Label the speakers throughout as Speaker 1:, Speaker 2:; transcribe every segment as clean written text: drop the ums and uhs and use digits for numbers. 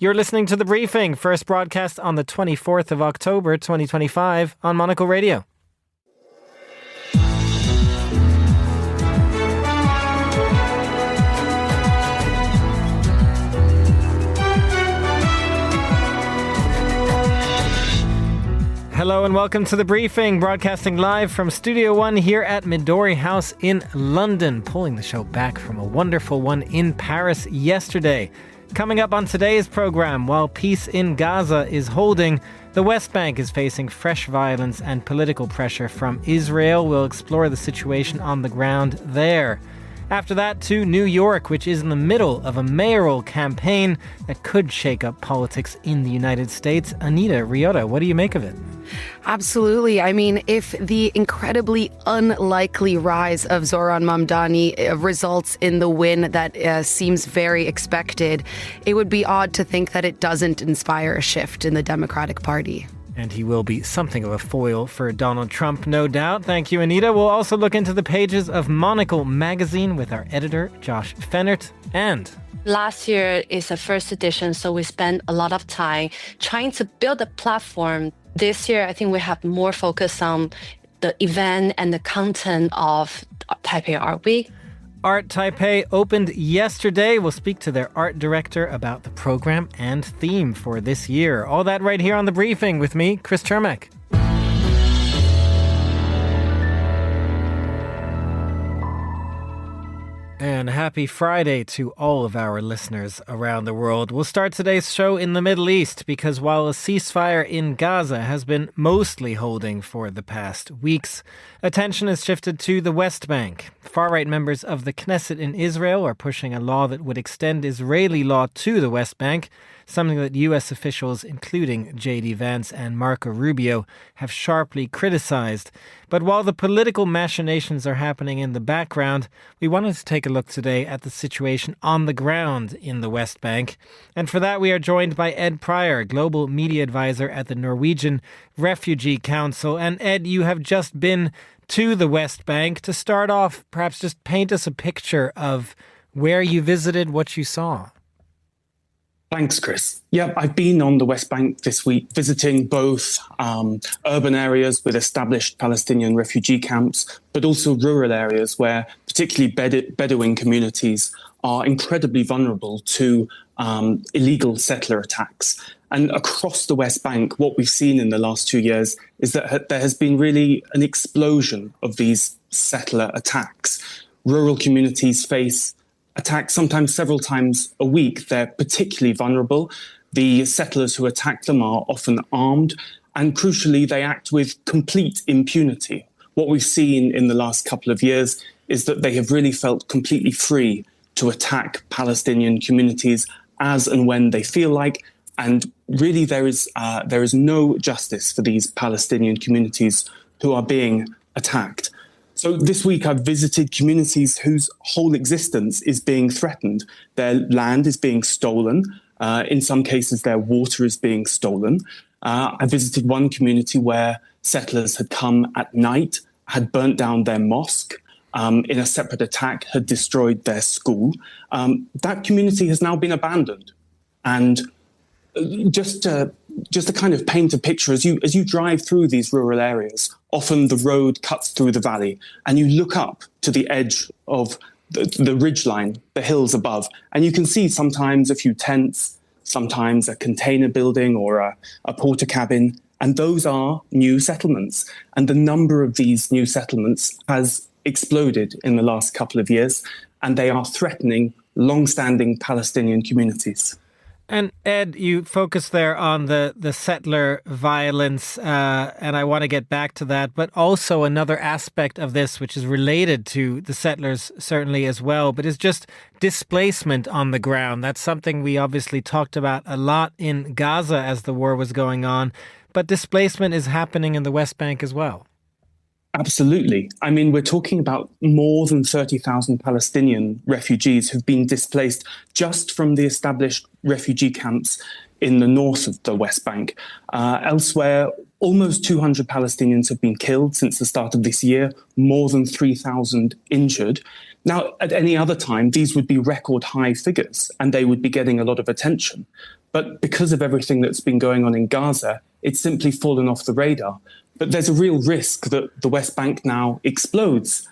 Speaker 1: You're listening to The Briefing, first broadcast on the 24th of October 2025 on Monocle Radio. Hello and welcome to The Briefing, broadcasting live from Studio One here at Midori House in London, pulling the show back from a wonderful one in Paris yesterday. Coming up on today's program, while peace in Gaza is holding, the West Bank is facing fresh violence and political pressure from Israel. We'll explore the situation on the ground there. After that, to New York, which is in the middle of a mayoral campaign that could shake up politics in the United States. Anita Ryota, what do you make of it?
Speaker 2: Absolutely. I mean, if the incredibly unlikely rise of Zoran Mamdani results in the win that seems very expected, it would be odd to think that it doesn't inspire a shift in the Democratic Party.
Speaker 1: And he will be something of a foil for Donald Trump, no doubt. Thank you, Anita. We'll also look into the pages of Monocle magazine with our editor, Josh Fennert. And
Speaker 3: last year is a first edition, so we spent a lot of time trying to build a platform. This year, I think we have more focus on the event and the content of Taipei Art Week.
Speaker 1: Art Taipei opened yesterday. We'll speak to their art director about the program and theme for this year. All that right here on The Briefing with me, Chris Chermak. And happy Friday to all of our listeners around the world. We'll start today's show in the Middle East because while a ceasefire in Gaza has been mostly holding for the past weeks, attention has shifted to the West Bank. Far-right members of the Knesset in Israel are pushing a law that would extend Israeli law to the West Bank, something that U.S. officials, including J.D. Vance and Marco Rubio, have sharply criticized. But while the political machinations are happening in the background, we wanted to take a look today at the situation on the ground in the West Bank. And for that, we are joined by Ed Pryor, Global Media Advisor at the Norwegian Refugee Council. And Ed, you have just been to the West Bank. To start off, perhaps just paint us a picture of where you visited, what you saw.
Speaker 4: Thanks, Chris. Yeah, I've been on the West Bank this week, visiting both urban areas with established Palestinian refugee camps, but also rural areas where particularly Bedouin communities are incredibly vulnerable to illegal settler attacks. And across the West Bank, what we've seen in the last 2 years is that there has been really an explosion of these settler attacks. Rural communities face attacks sometimes several times a week. They're particularly vulnerable. The settlers who attack them are often armed, and crucially, they act with complete impunity. What we've seen in the last couple of years is that they have really felt completely free to attack Palestinian communities as and when they feel like, and really there is no justice for these Palestinian communities who are being attacked. So this week I've visited communities whose whole existence is being threatened. Their land is being stolen. In some cases, their water is being stolen. I visited one community where settlers had come at night, had burnt down their mosque, in a separate attack had destroyed their school. That community has now been abandoned. And just to kind of paint a picture, as you drive through these rural areas, often the road cuts through the valley and you look up to the edge of the ridgeline, the hills above, and you can see sometimes a few tents, sometimes a container building or a porter cabin, and those are new settlements. And the number of these new settlements has exploded in the last couple of years, and they are threatening long-standing Palestinian communities.
Speaker 1: And Ed, you focus there on the settler violence, and I want to get back to that, but also another aspect of this, which is related to the settlers certainly as well, but is just displacement on the ground. That's something we obviously talked about a lot in Gaza as the war was going on, but displacement is happening in the West Bank as well.
Speaker 4: Absolutely. I mean, we're talking about more than 30,000 Palestinian refugees who've been displaced just from the established refugee camps in the north of the West Bank. Elsewhere, almost 200 Palestinians have been killed since the start of this year, more than 3,000 injured. Now, at any other time, these would be record high figures and they would be getting a lot of attention. But because of everything that's been going on in Gaza, it's simply fallen off the radar. But there's a real risk that the West Bank now explodes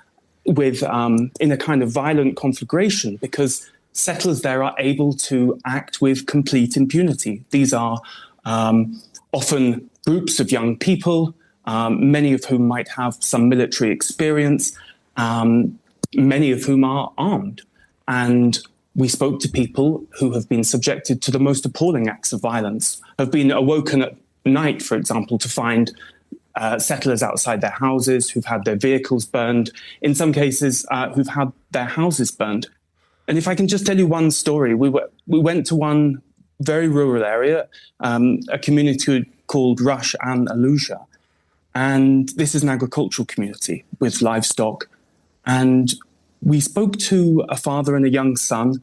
Speaker 4: with in a kind of violent conflagration, because settlers there are able to act with complete impunity. These are often groups of young people, many of whom might have some military experience, many of whom are armed. And we spoke to people who have been subjected to the most appalling acts of violence, have been awoken at night, for example, to find settlers outside their houses, who've had their vehicles burned, in some cases who've had their houses burned. And if I can just tell you one story, we went to one very rural area, a community called Rush and Alusha. And this is an agricultural community with livestock. And we spoke to a father and a young son,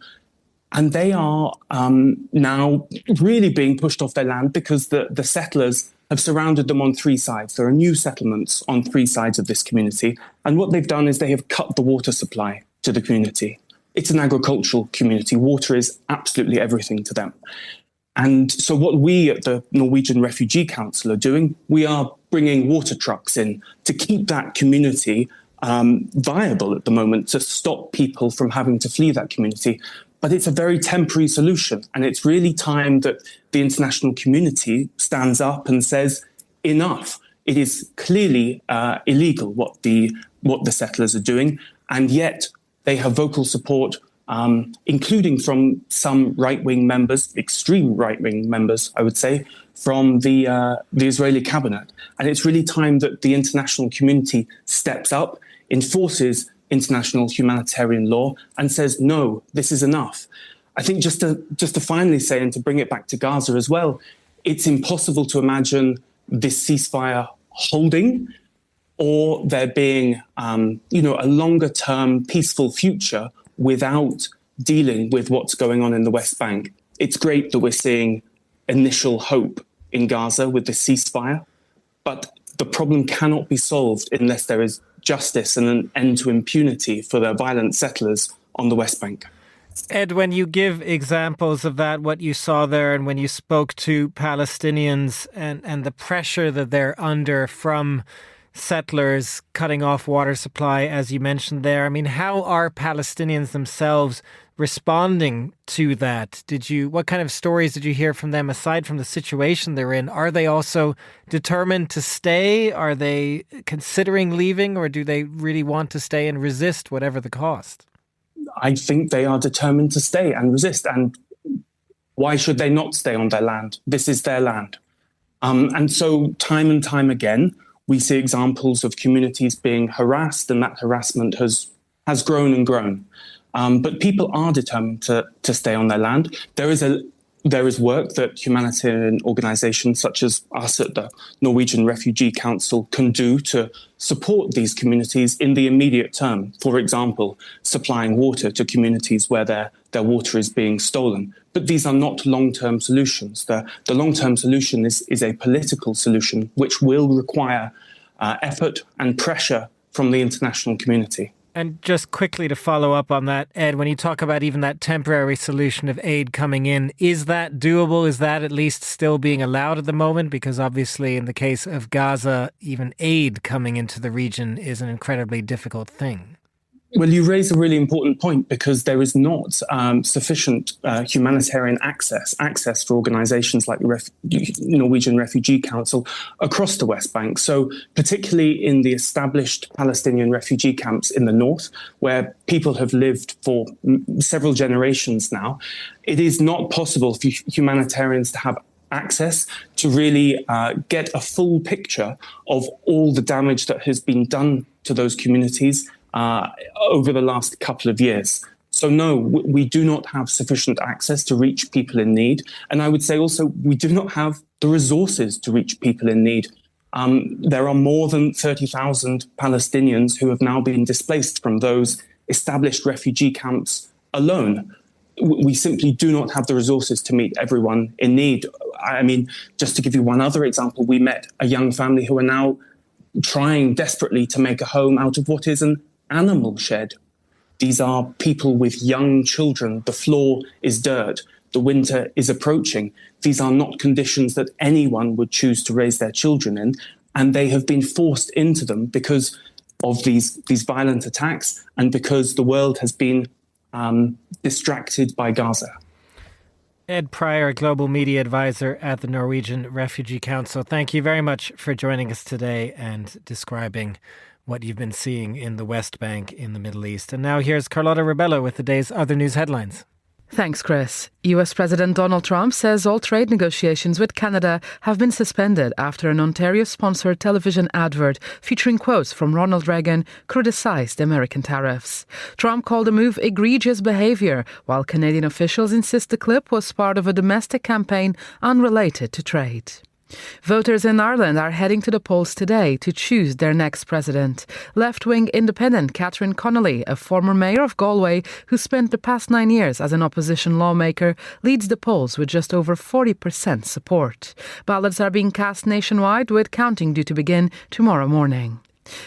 Speaker 4: and they are now really being pushed off their land because the settlers have surrounded them on three sides. There are new settlements on three sides of this community. And what they've done is they have cut the water supply to the community. It's an agricultural community. Water is absolutely everything to them. And so what we at the Norwegian Refugee Council are doing, we are bringing water trucks in to keep that community viable at the moment, to stop people from having to flee that community. But it's a very temporary solution. And it's really time that the international community stands up and says, enough. It is clearly illegal what the settlers are doing. And yet they have vocal support, including from some right-wing members, extreme right-wing members, I would say, from the Israeli cabinet. And it's really time that the international community steps up, enforces international humanitarian law, and says, no, this is enough. I think just to finally say, and to bring it back to Gaza as well, it's impossible to imagine this ceasefire holding, or there being, a longer-term peaceful future without dealing with what's going on in the West Bank. It's great that we're seeing initial hope in Gaza with the ceasefire, but the problem cannot be solved unless there is justice and an end to impunity for the violent settlers on the West Bank.
Speaker 1: Ed, when you give examples of that, what you saw there, and when you spoke to Palestinians and the pressure that they're under from settlers cutting off water supply, as you mentioned there, I mean, how are Palestinians themselves responding to that? What kind of stories did you hear from them aside from the situation they're in? Are they also determined to stay? Are they considering leaving, or do they really want to stay and resist whatever the cost?
Speaker 4: I think they are determined to stay and resist. And why should they not stay on their land? This is their land. And so time and time again, we see examples of communities being harassed, and that harassment has grown and grown. But people are determined to stay on their land. There is work that humanitarian organisations such as us at the Norwegian Refugee Council can do to support these communities in the immediate term. For example, supplying water to communities where their water is being stolen. But these are not long-term solutions. The long-term solution is a political solution which will require effort and pressure from the international community.
Speaker 1: And just quickly to follow up on that, Ed, when you talk about even that temporary solution of aid coming in, is that doable? Is that at least still being allowed at the moment? Because obviously in the case of Gaza, even aid coming into the region is an incredibly difficult thing.
Speaker 4: Well, you raise a really important point, because there is not sufficient humanitarian access for organisations like the Norwegian Refugee Council across the West Bank. So particularly in the established Palestinian refugee camps in the north, where people have lived for several generations now, it is not possible for humanitarians to have access to really get a full picture of all the damage that has been done to those communities over the last couple of years. So no, we do not have sufficient access to reach people in need. And I would say also, we do not have the resources to reach people in need. There are more than 30,000 Palestinians who have now been displaced from those established refugee camps alone. We simply do not have the resources to meet everyone in need. I mean, just to give you one other example, we met a young family who are now trying desperately to make a home out of what is an animal shed. These are people with young children. The floor is dirt. the winter is approaching. These are not conditions that anyone would choose to raise their children in, and they have been forced into them because of these violent attacks and because the world has been distracted by Gaza.
Speaker 1: Ed Pryor, Global Media Advisor at the Norwegian Refugee Council. Thank you very much for joining us today and describing what you've been seeing in the West Bank in the Middle East. And now here's Carlotta Rebello with the day's other news headlines.
Speaker 5: Thanks, Chris. US President Donald Trump says all trade negotiations with Canada have been suspended after an Ontario-sponsored television advert featuring quotes from Ronald Reagan criticised American tariffs. Trump called the move egregious behaviour, while Canadian officials insist the clip was part of a domestic campaign unrelated to trade. Voters in Ireland are heading to the polls today to choose their next president. Left-wing independent Catherine Connolly, a former mayor of Galway who spent the past 9 years as an opposition lawmaker, leads the polls with just over 40% support. Ballots are being cast nationwide, with counting due to begin tomorrow morning.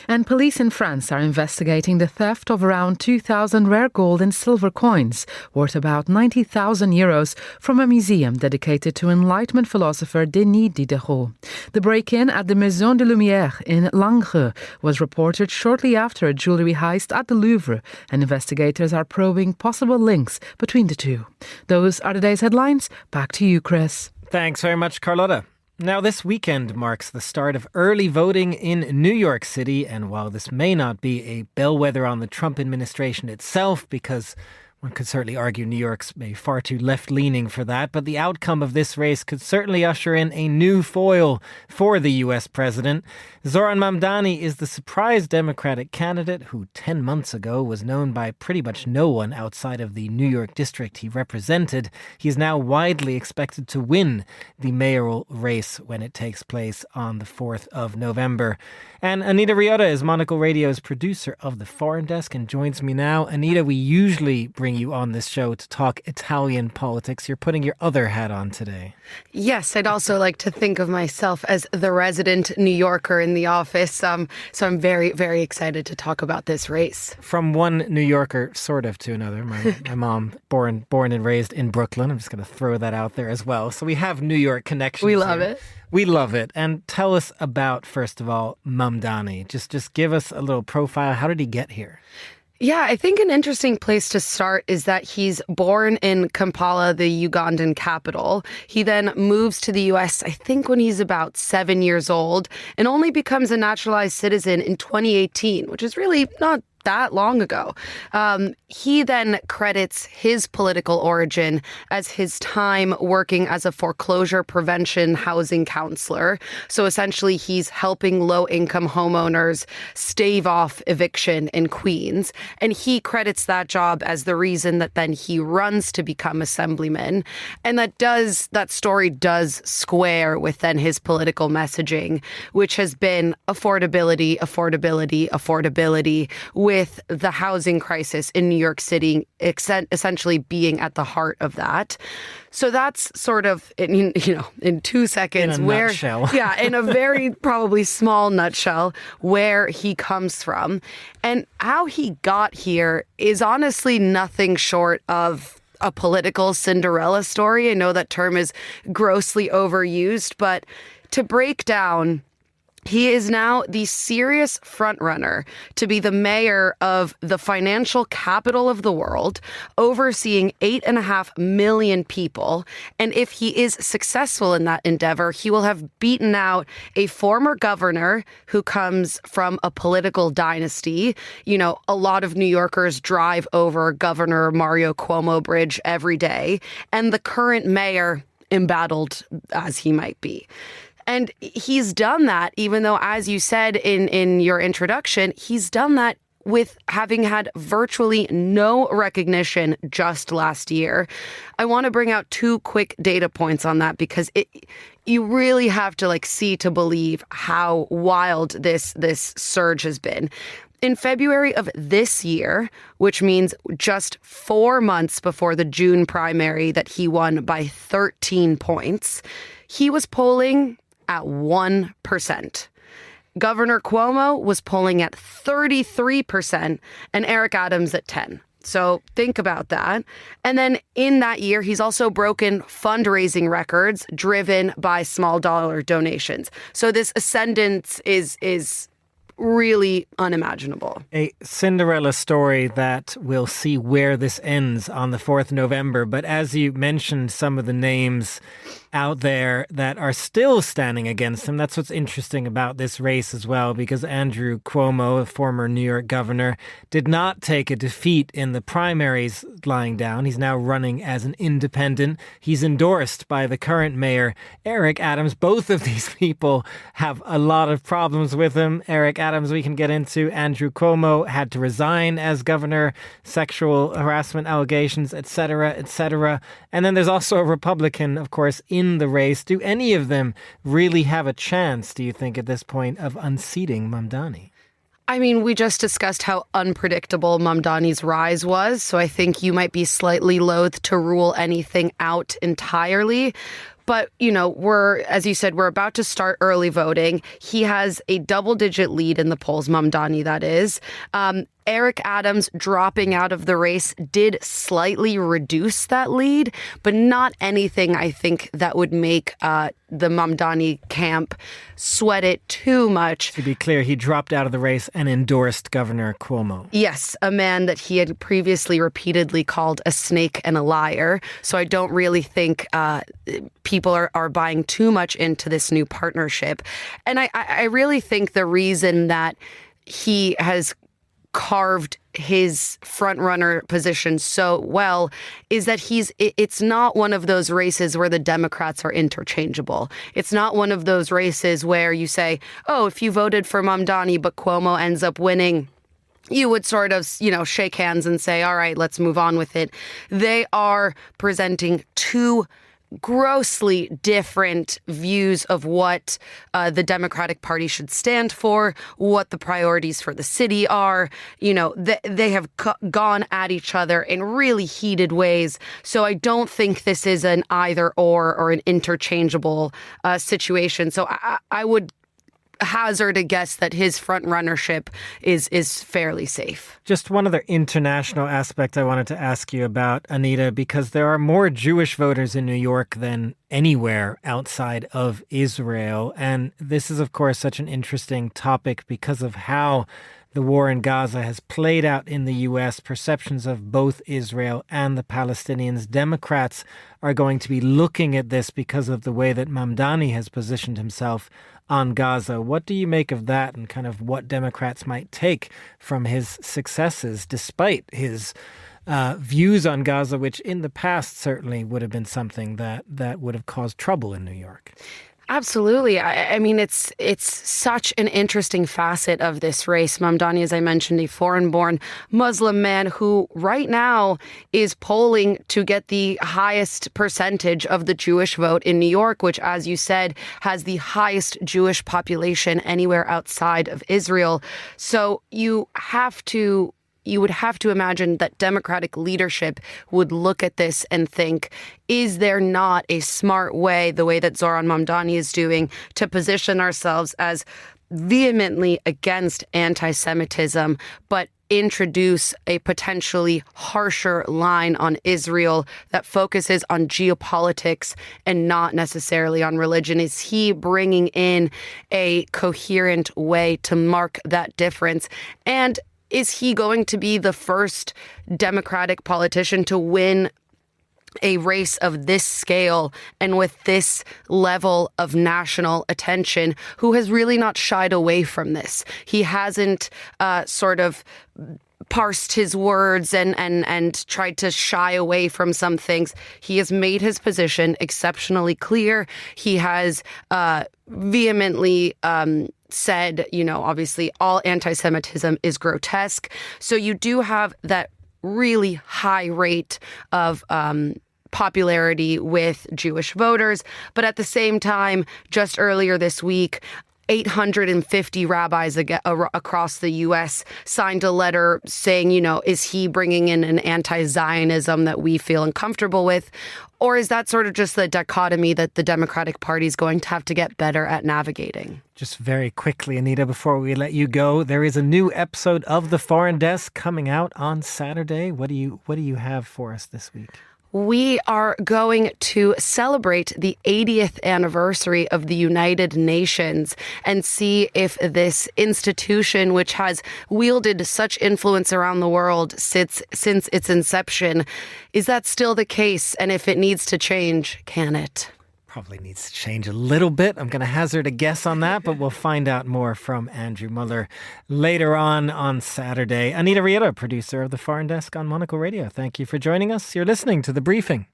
Speaker 5: And police in France are investigating the theft of around 2,000 rare gold and silver coins, worth about 90,000 euros, from a museum dedicated to Enlightenment philosopher Denis Diderot. The break-in at the Maison de Lumière in Langres was reported shortly after a jewellery heist at the Louvre, and investigators are probing possible links between the two. Those are today's headlines. Back to you, Chris.
Speaker 1: Thanks very much, Carlotta. Now, this weekend marks the start of early voting in New York City, and while this may not be a bellwether on the Trump administration itself, because one could certainly argue New York's maybe far too left-leaning for that, but the outcome of this race could certainly usher in a new foil for the US president. Zoran Mamdani is the surprise Democratic candidate who 10 months ago was known by pretty much no one outside of the New York district he represented. He is now widely expected to win the mayoral race when it takes place on the 4th of November. And Anita Riotta is Monocle Radio's producer of the Foreign Desk and joins me now. Anita, we usually bring you on this show to talk Italian politics. You're putting your other hat on today.
Speaker 2: Yes, I'd also like to think of myself as the resident New Yorker in the office. So I'm very, very excited to talk about this race.
Speaker 1: From one New Yorker, sort of, to another. My mom, born and raised in Brooklyn. I'm just going to throw that out there as well. So we have New York connections.
Speaker 2: We love
Speaker 1: here.
Speaker 2: it.
Speaker 1: We love it. And tell us about, first of all, Mamdani. Just give us a little profile. How did he get here?
Speaker 2: Yeah, I think an interesting place to start is that he's born in Kampala, the Ugandan capital. He then moves to the U.S., I think when he's about 7 years old, and only becomes a naturalized citizen in 2018, which is really not that long ago. He then credits his political origin as his time working as a foreclosure prevention housing counselor. So essentially, he's helping low-income homeowners stave off eviction in Queens. And he credits that job as the reason that then he runs to become assemblyman. And that story does square with then his political messaging, which has been affordability, affordability, affordability, with the housing crisis in New York City essentially being at the heart of that. So that's sort of, in 2 seconds,
Speaker 1: in a nutshell.
Speaker 2: Yeah, in a very probably small nutshell, where he comes from. And how he got here is honestly nothing short of a political Cinderella story. I know that term is grossly overused, but to break down, he is now the serious frontrunner to be the mayor of the financial capital of the world, overseeing 8.5 million people. And if he is successful in that endeavor, he will have beaten out a former governor who comes from a political dynasty. You know, a lot of New Yorkers drive over Governor Mario Cuomo Bridge every day, and the current mayor, embattled as he might be. And he's done that, even though, as you said in your introduction, he's done that with having had virtually no recognition just last year. I want to bring out 2 quick data points on that, because you really have to see to believe how wild this surge has been. In February of this year, which means just 4 months before the June primary that he won by 13 points, he was polling at 1%. Governor Cuomo was polling at 33% and Eric Adams at 10%. So think about that. And then in that year, he's also broken fundraising records driven by small dollar donations. So this ascendance is really unimaginable.
Speaker 1: A Cinderella story that we'll see where this ends on the 4th November. But as you mentioned, some of the names out there that are still standing against him. That's what's interesting about this race as well, because Andrew Cuomo, a former New York governor, did not take a defeat in the primaries lying down. He's now running as an independent. He's endorsed by the current mayor, Eric Adams. Both of these people have a lot of problems with him. Eric Adams, we can get into. Andrew Cuomo had to resign as governor, sexual harassment allegations, etc., etc. And then there's also a Republican, of course, in the race. Do any of them really have a chance, do you think, at this point, of unseating Mamdani?
Speaker 2: I mean, we just discussed how unpredictable Mamdani's rise was, so I think you might be slightly loath to rule anything out entirely. But, you know, as you said, we're about to start early voting. He has a double-digit lead in the polls, Mamdani, that is. Eric Adams dropping out of the race did slightly reduce that lead, but not anything, I think, that would make the Mamdani camp sweat it too much.
Speaker 1: To be clear, he dropped out of the race and endorsed Governor Cuomo.
Speaker 2: Yes, a man that he had previously repeatedly called a snake and a liar. So I don't really think people are buying too much into this new partnership. And I really think the reason that he has carved his front-runner position so well is that it's not one of those races where the Democrats are interchangeable. It's not one of those races where you say, oh, if you voted for Mamdani but Cuomo ends up winning, you would sort of, shake hands and say, all right, let's move on with it. They are presenting two grossly different views of what the Democratic Party should stand for, what the priorities for the city are. They have gone at each other in really heated ways. So I don't think this is an either or an interchangeable situation. So I would hazard a guess that his front runnership is fairly safe.
Speaker 1: Just one other international aspect I wanted to ask you about, Anita, because there are more Jewish voters in New York than anywhere outside of Israel. And this is, of course, such an interesting topic because of how the war in Gaza has played out in the U.S., perceptions of both Israel and the Palestinians. Democrats are going to be looking at this because of the way that Mamdani has positioned himself on Gaza. What do you make of that and kind of what Democrats might take from his successes despite his views on Gaza, which in the past certainly would have been something that would have caused trouble in New York?
Speaker 2: Absolutely. I mean, it's such an interesting facet of this race. Mamdani, as I mentioned, a foreign-born Muslim man who right now is polling to get the highest percentage of the Jewish vote in New York, which, as you said, has the highest Jewish population anywhere outside of Israel. So you would have to imagine that Democratic leadership would look at this and think, is there not a smart way, the way that Zoran Mamdani is doing, to position ourselves as vehemently against anti-Semitism, but introduce a potentially harsher line on Israel that focuses on geopolitics and not necessarily on religion? Is he bringing in a coherent way to mark that difference? And is he going to be the first Democratic politician to win a race of this scale and with this level of national attention, who has really not shied away from this? He hasn't sort of parsed his words and tried to shy away from some things. He has made his position exceptionally clear. He has vehemently said, obviously all anti-Semitism is grotesque. So you do have that really high rate of popularity with Jewish voters. But at the same time, just earlier this week, 850 rabbis across the U.S. signed a letter saying, is he bringing in an anti-Zionism that we feel uncomfortable with? Or is that sort of just the dichotomy that the Democratic Party is going to have to get better at navigating?
Speaker 1: Just very quickly, Anita, before we let you go, there is a new episode of The Foreign Desk coming out on Saturday. What do you have for us this week?
Speaker 2: We are going to celebrate the 80th anniversary of the United Nations and see if this institution, which has wielded such influence around the world since its inception, is that still the case? And if it needs to change, can it?
Speaker 1: Probably needs to change a little bit. I'm going to hazard a guess on that, but we'll find out more from Andrew Muller later on Saturday. Anita Rieta, producer of The Foreign Desk on Monocle Radio. Thank you for joining us. You're listening to The Briefing.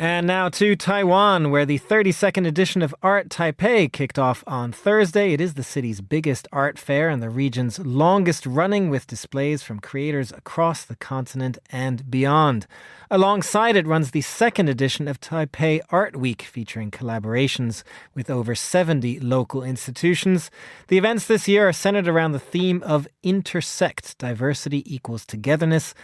Speaker 1: And now to Taiwan, where the 32nd edition of Art Taipei kicked off on Thursday. It is the city's biggest art fair and the region's longest running, with displays from creators across the continent and beyond. Alongside it runs the second edition of Taipei Art Week, featuring collaborations with over 70 local institutions. The events this year are centered around the theme of intersect, diversity equals togetherness.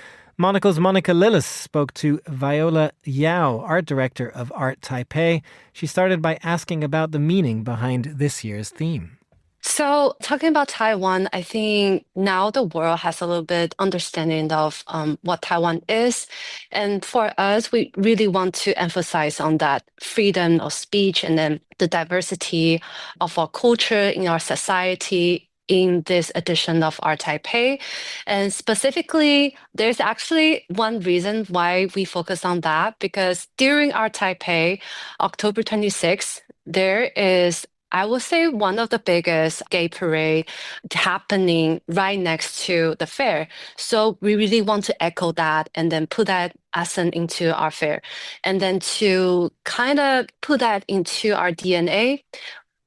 Speaker 1: Monocle's Monica Lillis spoke to Viola Yao, art director of Art Taipei. She started by asking about the meaning behind this year's theme.
Speaker 3: So talking about Taiwan, I think now the world has a little bit understanding of what Taiwan is. And for us, we really want to emphasize on that freedom of speech and then the diversity of our culture in our society in this edition of Art Taipei. And specifically, there's actually one reason why we focus on that, because during Art Taipei, October 26th, there is, I would say, one of the biggest gay parade happening right next to the fair. So we really want to echo that and then put that accent into our fair. And then to kind of put that into our DNA,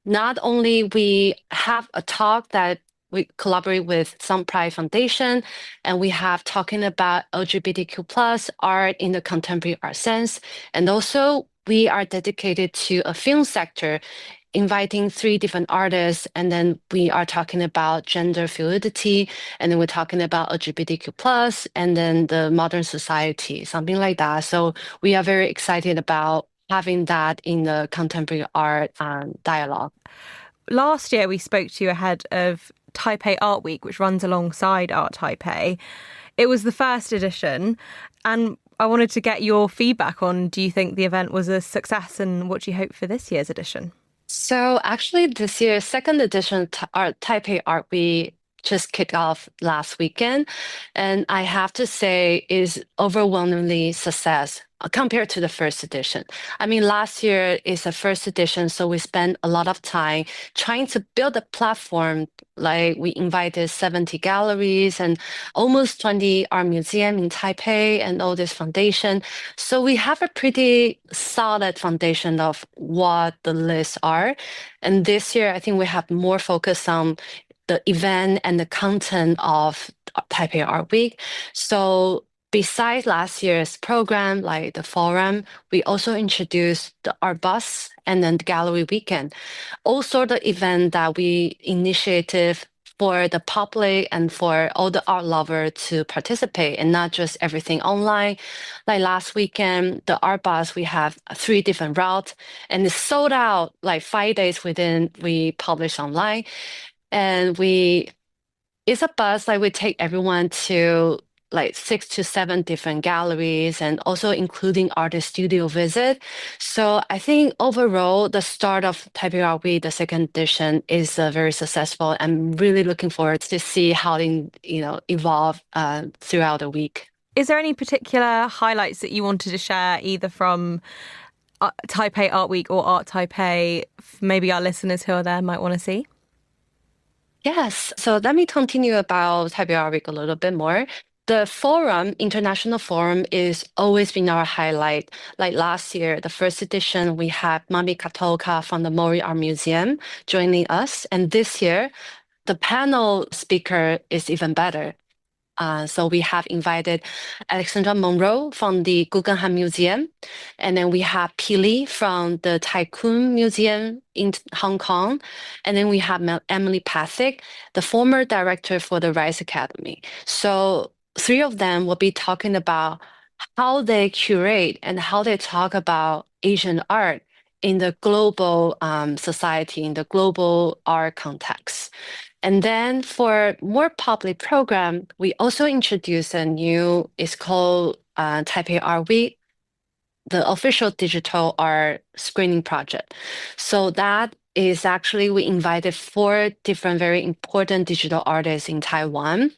Speaker 3: not only we have a talk that we collaborate with Some Pride Foundation, and we have talking about LGBTQ plus art in the contemporary art sense. And also we are dedicated to a film sector, inviting 3 different artists, and then we are talking about gender fluidity, and then we're talking about LGBTQ plus, and then the modern society, something like that. So we are very excited about having that in the contemporary art dialogue.
Speaker 6: Last year, we spoke to you ahead of Taipei Art Week, which runs alongside Art Taipei. It was the first edition, and I wanted to get your feedback on, do you think the event was a success, and what do you hope for this year's edition?
Speaker 3: So actually this year's second edition Taipei Art Week just kicked off last weekend, and I have to say is overwhelmingly success compared to the first edition. I mean, last year is the first edition, so we spent a lot of time trying to build a platform. Like we invited 70 galleries and almost 20 art museums in Taipei and all this foundation. So we have a pretty solid foundation of what the lists are. And this year, I think we have more focus on the event and the content of Taipei Art Week. So besides last year's program, like the forum, we also introduced the art bus and then the gallery weekend. All sort of event that we initiated for the public and for all the art lovers to participate, and not just everything online. Like last weekend, the art bus, we have 3 different routes, and it's sold out like 5 days within we publish online. And it's a bus, like we take everyone to like 6 to 7 different galleries, and also including artist studio visit. So I think overall, the start of Taipei Art Week, the second edition, is very successful. I'm really looking forward to see how it evolve throughout the week.
Speaker 6: Is there any particular highlights that you wanted to share, either from Taipei Art Week or Art Taipei, maybe our listeners who are there might want to see?
Speaker 3: Yes. So let me continue about Taipei Art Week a little bit more. The forum, international forum, is always been our highlight. Like last year, the first edition, we had Mami Katoka from the Mori Art Museum joining us. And this year, the panel speaker is even better. So we have invited Alexandra Monroe from the Guggenheim Museum, and then we have Pili from the Tycoon Museum in Hong Kong, and then we have Emily Pathick, the former director for the Rice Academy. So 3 of them will be talking about how they curate and how they talk about Asian art in the global society, in the global art context. And then for more public program, we also introduced a new, it's called Taipei Art Week, the official digital art screening project. So that is actually, we invited 4 different very important digital artists in Taiwan,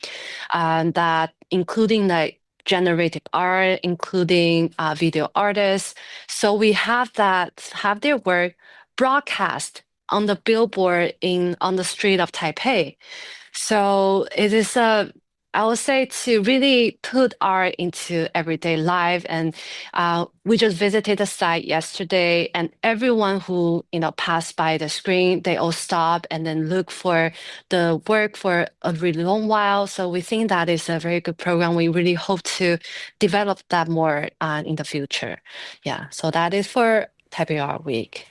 Speaker 3: that including like generative art, including video artists. So we have their work broadcast on the billboard on the street of Taipei. So it is I would say, to really put art into everyday life. And we just visited the site yesterday, and everyone who passed by the screen, they all stop and then look for the work for a really long while. So we think that is a very good program. We really hope to develop that more in the future. Yeah, so that is for Taipei Art Week.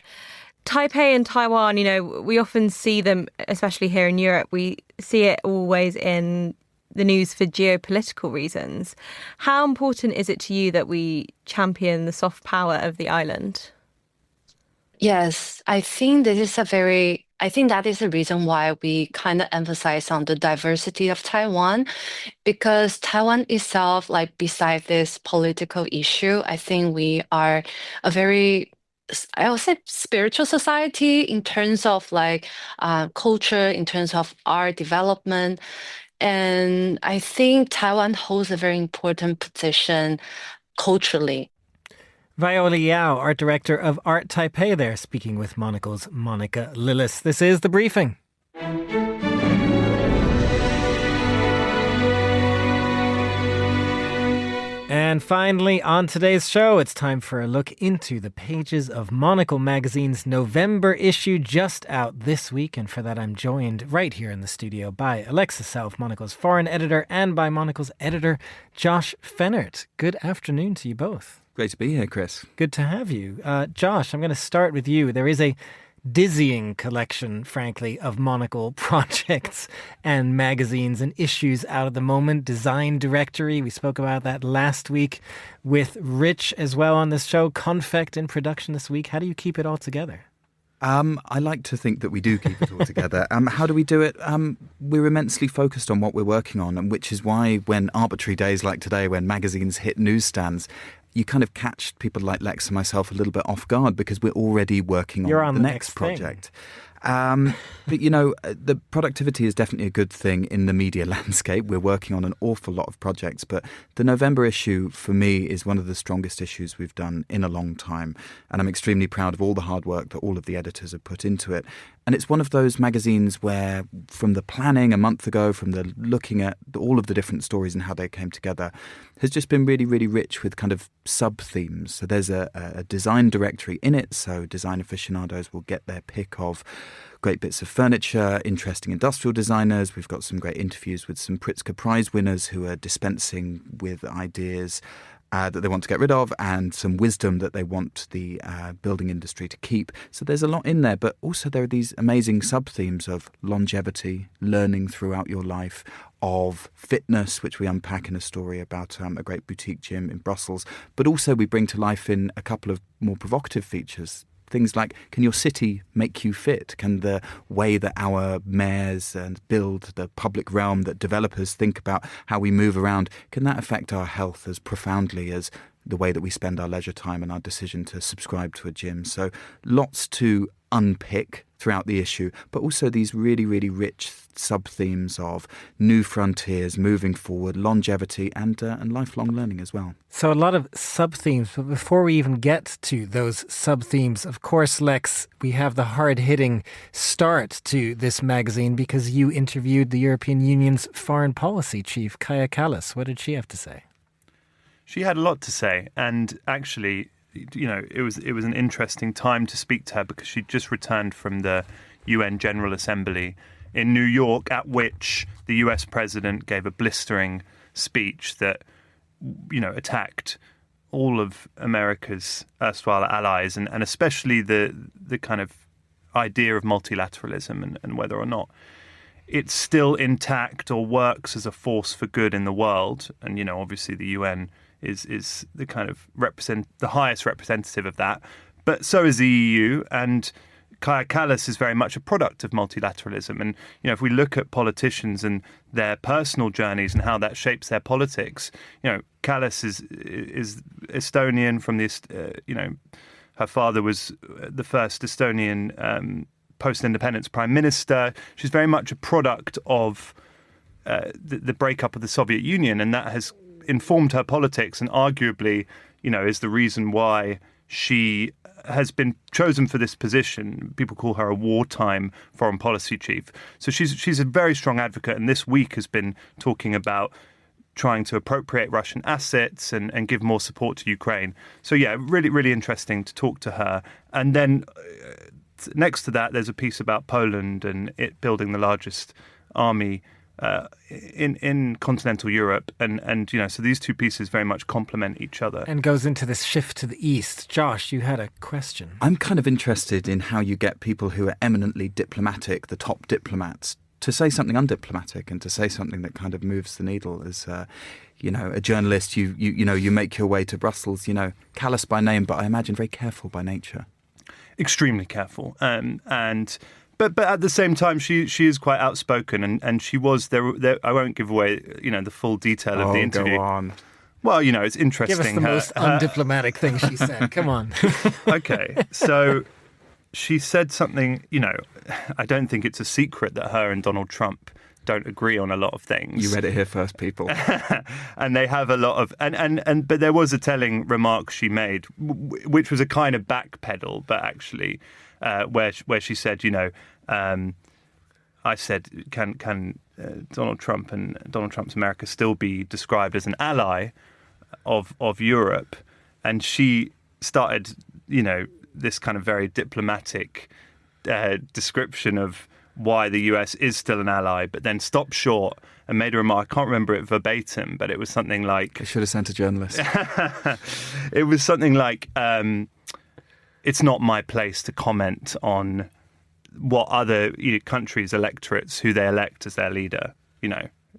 Speaker 6: Taipei and Taiwan, we often see them, especially here in Europe, we see it always in the news for geopolitical reasons. How important is it to you that we champion the soft power of the island?
Speaker 3: Yes, I think that is the reason why we kind of emphasize on the diversity of Taiwan, because Taiwan itself, like beside this political issue, I think we are a very, I would say, spiritual society in terms of like culture, in terms of art development. And I think Taiwan holds a very important position culturally.
Speaker 1: Viola Yao, art director of Art Taipei there, speaking with Monocle's Monica Lillis. This is The Briefing. And finally, on today's show, it's time for a look into the pages of Monocle magazine's November issue, just out this week. And for that, I'm joined right here in the studio by Alexa Self, Monocle's foreign editor, and by Monocle's editor, Josh Fennert. Good afternoon to you both.
Speaker 7: Great to be here, Chris.
Speaker 1: Good to have you. Josh, I'm going to start with you. There is a dizzying collection, frankly, of Monocle projects and magazines and issues out at the moment. Design Directory, we spoke about that last week with Rich as well on this show. Confect in production this week. How do you keep it all together?
Speaker 7: I like to think that we do keep it all together. How do we do it? We're immensely focused on what we're working on, and which is why when arbitrary days like today, when magazines hit newsstands, you kind of catch people like Lex and myself a little bit off guard because we're already working on the next project. But, the productivity is definitely a good thing in the media landscape. We're working on an awful lot of projects, but the November issue for me is one of the strongest issues we've done in a long time. And I'm extremely proud of all the hard work that all of the editors have put into it. And it's one of those magazines where, from the planning a month ago, from the looking at all of the different stories and how they came together, has just been really, really rich with kind of sub-themes. So there's a design directory in it, so design aficionados will get their pick of great bits of furniture, interesting industrial designers. We've got some great interviews with some Pritzker Prize winners who are dispensing with ideas that they want to get rid of, and some wisdom that they want the building industry to keep. So there's a lot in there, but also there are these amazing sub-themes of longevity, learning throughout your life, of fitness, which we unpack in a story about a great boutique gym in Brussels. But also we bring to life in a couple of more provocative features. Things like, can your city make you fit? Can the way that our mayors and build the public realm, that developers think about how we move around, can that affect our health as profoundly as the way that we spend our leisure time and our decision to subscribe to a gym? So lots to unpick throughout the issue, but also these really, really rich sub-themes of new frontiers, moving forward, longevity, and lifelong learning as well.
Speaker 1: So a lot of sub-themes, but before we even get to those sub-themes, of course, Lex, we have the hard-hitting start to this magazine because you interviewed the European Union's foreign policy chief, Kaja Kallas. What did she have to say?
Speaker 8: She had a lot to say, and actually, it was an interesting time to speak to her because she'd just returned from the UN General Assembly in New York, at which the US president gave a blistering speech that, attacked all of America's erstwhile allies, and especially the kind of idea of multilateralism and whether or not it's still intact or works as a force for good in the world. And, obviously the UN is the kind of the highest representative of that. But so is the EU, and Kaja Kallas is very much a product of multilateralism. And, if we look at politicians and their personal journeys and how that shapes their politics, Kallas is Estonian from the, her father was the first Estonian post-independence prime minister. She's very much a product of the breakup of the Soviet Union, and that has informed her politics, and arguably, is the reason why she has been chosen for this position. People call her a wartime foreign policy chief. So she's a very strong advocate, and this week has been talking about trying to appropriate Russian assets and give more support to Ukraine. So yeah, really, really interesting to talk to her. And then next to that, there's a piece about Poland and it building the largest army in continental Europe, and so these two pieces very much complement each other.
Speaker 1: And goes into this shift to the east. Josh, you had a question.
Speaker 7: I'm kind of interested in how you get people who are eminently diplomatic, the top diplomats, to say something undiplomatic and to say something that kind of moves the needle. As a journalist, you make your way to Brussels. Callous by name, but I imagine very careful by nature. Extremely careful,
Speaker 8: But at the same time, she is quite outspoken, and she was there. I won't give away the full detail of the interview.
Speaker 7: Go on.
Speaker 8: Well, it's interesting.
Speaker 1: Give us the most undiplomatic thing she said. Come on.
Speaker 8: Okay, so she said something. I don't think it's a secret that her and Donald Trump don't agree on a lot of things.
Speaker 7: You read it here first, people.
Speaker 8: And they have a lot of but there was a telling remark she made, which was a kind of backpedal, but actually. Where she said, I said, can Donald Trump and Donald Trump's America still be described as an ally of Europe? And she started, this kind of very diplomatic description of why the US is still an ally, but then stopped short and made a remark. I can't remember it verbatim, but it was something like...
Speaker 7: I should have sent a journalist.
Speaker 8: It was something like... it's not my place to comment on what other countries' electorates, who they elect as their leader,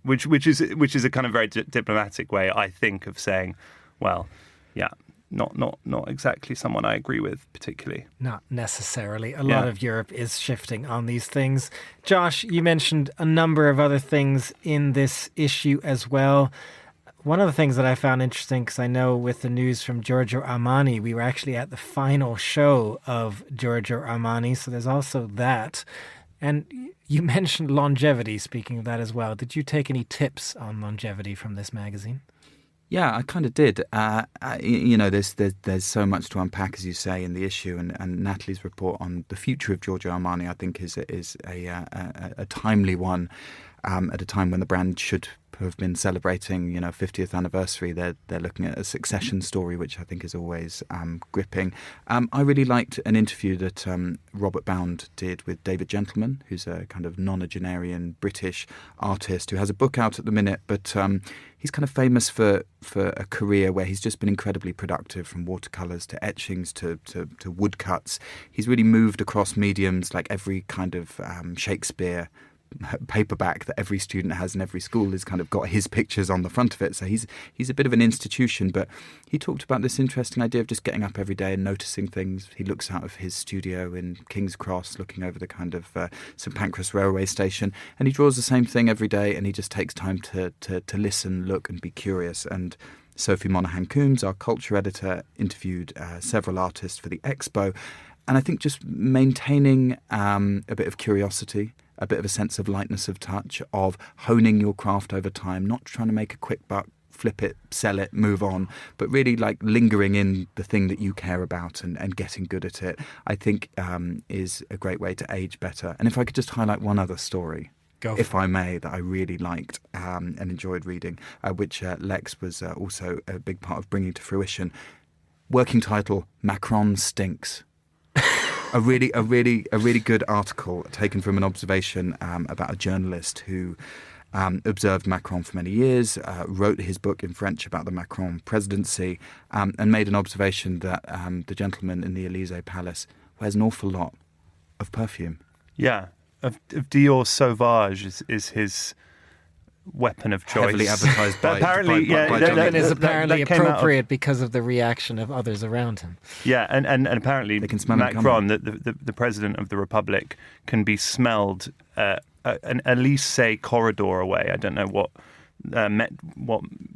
Speaker 8: which is a kind of very diplomatic way, I think, of saying, well, yeah, not exactly someone I agree with particularly.
Speaker 1: Not necessarily. A lot of Europe is shifting on these things. Josh, you mentioned a number of other things in this issue as well. One of the things that I found interesting, because I know with the news from Giorgio Armani, we were actually at the final show of Giorgio Armani, so there's also that. And you mentioned longevity, speaking of that as well. Did you take any tips on longevity from this magazine?
Speaker 7: Yeah, I kind of did. There's so much to unpack, as you say, in the issue, and Natalie's report on the future of Giorgio Armani, I think, is a timely one at a time when the brand should have been celebrating, 50th anniversary. They're looking at a succession story, which I think is always gripping. I really liked an interview that Robert Bound did with David Gentleman, who's a kind of nonagenarian British artist who has a book out at the minute, but he's kind of famous for a career where he's just been incredibly productive, from watercolours to etchings to woodcuts. He's really moved across mediums, like every kind of Shakespeare paperback that every student has in every school has kind of got his pictures on the front of it. So he's a bit of an institution, but he talked about this interesting idea of just getting up every day and noticing things. He looks out of his studio in King's Cross, looking over the kind of St Pancras railway station, and he draws the same thing every day, and he just takes time to listen, look, and be curious. And Sophie Monaghan-Coombs, our culture editor, interviewed several artists for the expo, and I think just maintaining a bit of curiosity, a bit of a sense of lightness of touch, of honing your craft over time, not trying to make a quick buck, flip it, sell it, move on, but really like lingering in the thing that you care about and getting good at it, I think is a great way to age better. And if I could just highlight one other story, if I may, that I really liked and enjoyed reading, which Lex was also a big part of bringing to fruition. Working title, Macron Stinks. A really good article taken from an observation about a journalist who observed Macron for many years, wrote his book in French about the Macron presidency, and made an observation that the gentleman in the Élysée Palace wears an awful lot of perfume.
Speaker 8: Yeah, of Dior Sauvage is his weapon of choice.
Speaker 7: Heavily advertised by
Speaker 8: apparently,
Speaker 1: That is apparently
Speaker 8: that
Speaker 1: appropriate because of the reaction of others around him.
Speaker 8: Yeah, and apparently
Speaker 7: they can smell
Speaker 8: Macron, the president of the Republic, can be smelled at least, say, corridor away. I don't know what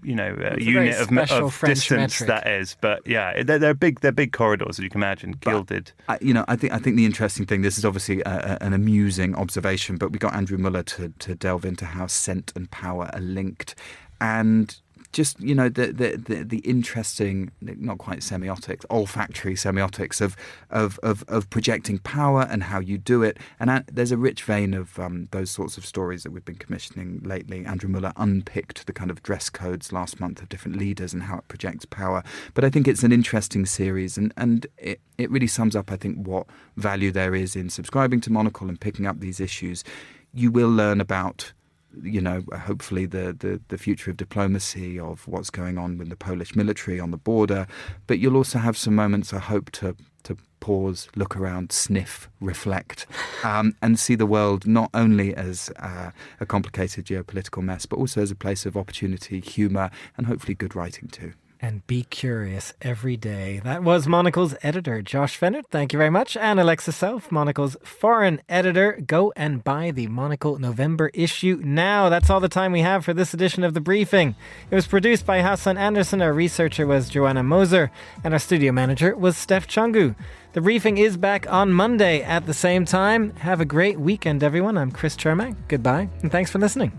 Speaker 8: unit of
Speaker 1: French
Speaker 8: distance
Speaker 1: metric.
Speaker 8: that is, but yeah, they're big corridors, as you can imagine, gilded.
Speaker 7: I think the interesting thing, this is obviously an amusing observation, but we got Andrew Muller to delve into how scent and power are linked, and just the interesting, not quite semiotics, olfactory semiotics of projecting power and how you do it. And there's a rich vein of those sorts of stories that we've been commissioning lately. Andrew Muller unpicked the kind of dress codes last month of different leaders and how it projects power. But I think it's an interesting series, and it really sums up, I think, what value there is in subscribing to Monocle and picking up these issues. You will learn about, hopefully the future of diplomacy, of what's going on with the Polish military on the border. But you'll also have some moments, I hope, to pause, look around, sniff, reflect, and see the world not only as a complicated geopolitical mess, but also as a place of opportunity, humour, and hopefully good writing too.
Speaker 1: And be curious every day. That was Monocle's editor, Josh Fennert. Thank you very much. And Alexa Self, Monocle's foreign editor. Go and buy the Monocle November issue now. That's all the time we have for this edition of The Briefing. It was produced by Hassan Anderson. Our researcher was Joanna Moser. And our studio manager was Steph Chungu. The Briefing is back on Monday at the same time. Have a great weekend, everyone. I'm Chris Chermak. Goodbye, and thanks for listening.